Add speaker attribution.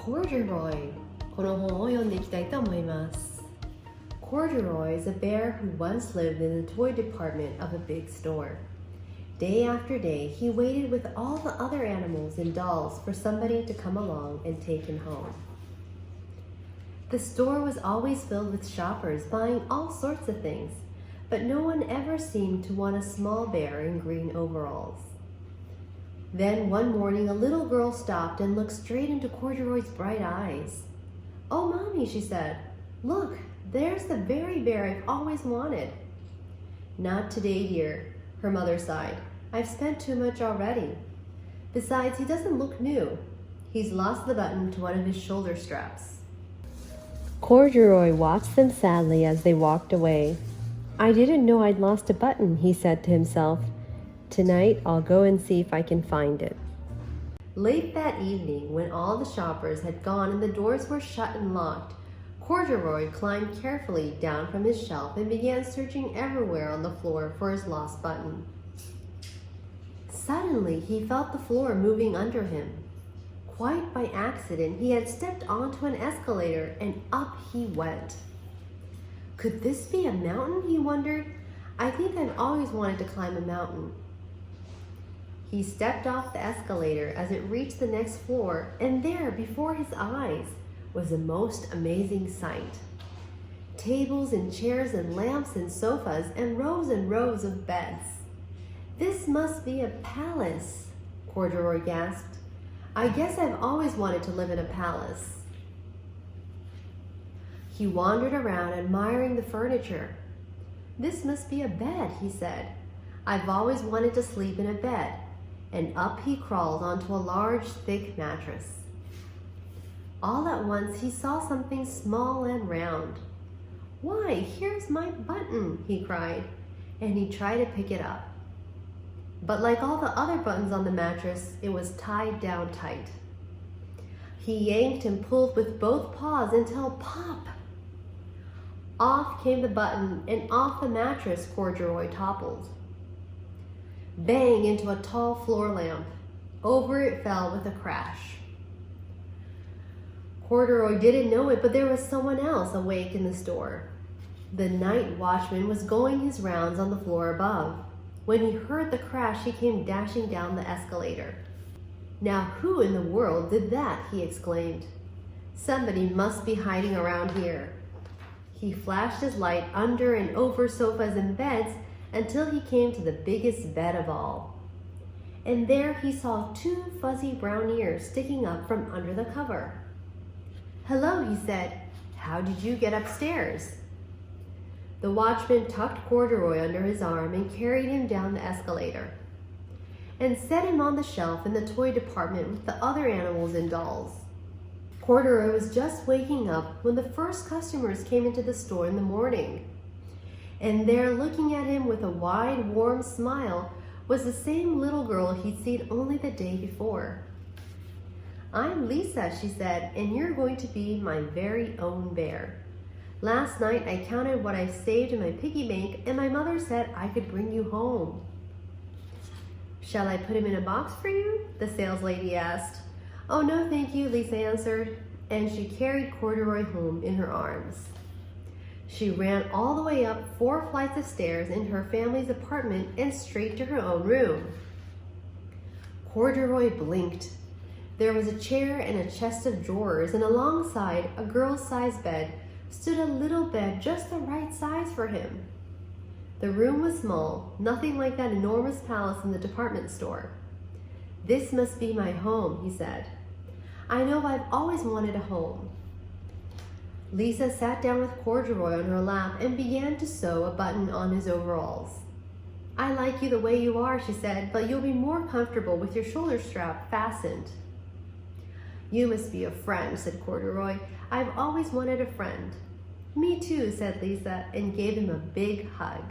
Speaker 1: Corduroy この本を読んでいきたいと思います。 Corduroy is a bear who once lived in the toy department of a big store. Day after day, he waited with all the other animals and dolls for somebody to come along and take him home. The store was always filled with shoppers buying all sorts of things, but no one ever seemed to want a small bear in green overalls. Then one morning, a little girl stopped and looked straight into Corduroy's bright eyes. "Oh, Mommy," she said, "look, there's the very bear I've always wanted." "Not today, dear," her mother sighed. "I've spent too much already. Besides, he doesn't look new. He's lost the button to one of his shoulder straps." Corduroy watched them sadly as they walked away. "I didn't know I'd lost a button," he said to himself. "Tonight, I'll go and see if I can find it." Late that evening, when all the shoppers had gone and the doors were shut and locked, Corduroy climbed carefully down from his shelf and began searching everywhere on the floor for his lost button. Suddenly, he felt the floor moving under him. Quite by accident, he had stepped onto an escalator and up he went. Could this be a mountain, he wondered? I think I've always wanted to climb a mountain. He stepped off the escalator as it reached the next floor, and there, before his eyes, was a most amazing sight. Tables and chairs and lamps and sofas and rows of beds. "This must be a palace," Corduroy gasped. "I guess I've always wanted to live in a palace." He wandered around admiring the furniture. "This must be a bed," he said. "I've always wanted to sleep in a bed." And up he crawled onto a large, thick mattress. All at once, he saw something small and round. "Why, here's my button," he cried, and he tried to pick it up. But like all the other buttons on the mattress, it was tied down tight. He yanked and pulled with both paws until pop! Off came the button, and off the mattress Corduroy toppled. Bang into a tall floor lamp. Over it fell with a crash. Corduroy didn't know it, but there was someone else awake in the store. The night watchman was going his rounds on the floor above. When he heard the crash, he came dashing down the escalator. "Now who in the world did that?" he exclaimed. "Somebody must be hiding around here." He flashed his light under and over sofas and beds until he came to the biggest bed of all. And there he saw two fuzzy brown ears sticking up from under the cover. "Hello," he said. "How did you get upstairs?" The watchman tucked Corduroy under his arm and carried him down the escalator and set him on the shelf in the toy department with the other animals and dolls. Corduroy was just waking up when the first customers came into the store in the morning. And there, looking at him with a wide, warm smile, was the same little girl he'd seen only the day before. "I'm Lisa," she said, "and you're going to be my very own bear. Last night I counted what I saved in my piggy bank, and my mother said I could bring you home." "Shall I put him in a box for you?" the sales lady asked. "Oh, no, thank you," Lisa answered, and she carried Corduroy home in her arms. She ran all the way up 4 flights of stairs in her family's apartment and straight to her own room. Corduroy blinked. There was a chair and a chest of drawers, and alongside a girl-sized bed stood a little bed just the right size for him. The room was small, nothing like that enormous palace in the department store. "This must be my home," he said. "I know I've always wanted a home." Lisa sat down with Corduroy on her lap and began to sew a button on his overalls. "I like you the way you are," she said, "but you'll be more comfortable with your shoulder strap fastened." "You must be a friend," said Corduroy. "I've always wanted a friend." "Me too," said Lisa, and gave him a big hug.